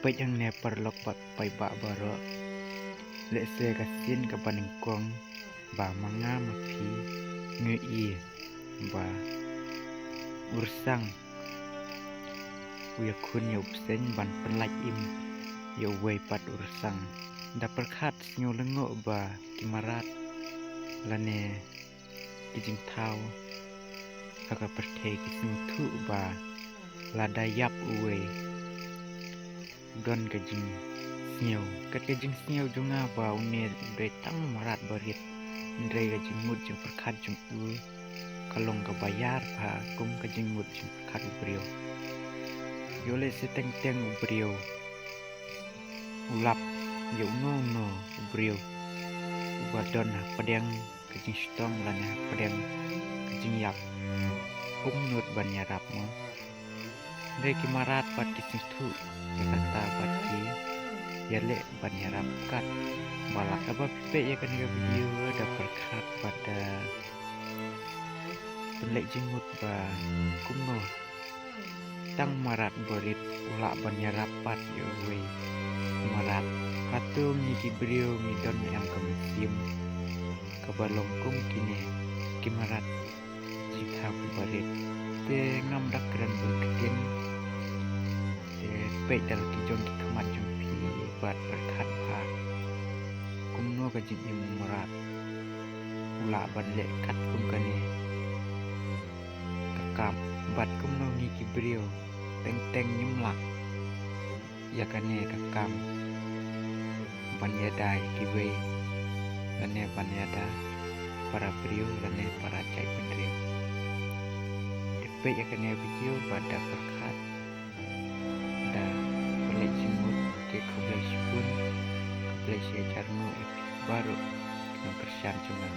yang ne perlok pai ba baro le se kasin ka paningkong ba manga mapi ngei ba ursang uya kun ya upsen ban penlak im ya wei pat ursang da perkhat snyo lengo ba kimarat lane kijing thau haka perthei kisnu thu ba lada yap uwe don kajing snyo kat kajing snyo junga ba unir dre tang marat barit dre kajing mut jing perkhat jung u kalong ka bayar pa kum kajing mut jing perkhat ubrio yole se teng teng ubrio ulap yo no no ubrio ubadon padang kajing stong lana padang kajing yap kum nut banyarap mo dre kimarat pati situ kata bati yale banyarap kat balak apa pipe ya kan video ada perkhat pada pelek jenggut ba kumno tang marat berit ulak banyarap pat yo we marat patung ni kibrio mi don yang kemusim kabalong kum kini kimarat jika berit te ngam dak keren berkedin pe dal kijong ki kemat jumpi bat berkat pa kumno ka jing im marat ula banle kat kum kani kakam bat kumno ngi kibrio teng teng nyumlak ya kane kakam banyadai kiwe lane banyada para brio lane para cai pendrio pe ya kane video pada berkat Kebelas pun kebelas jarno baru yang persian cuma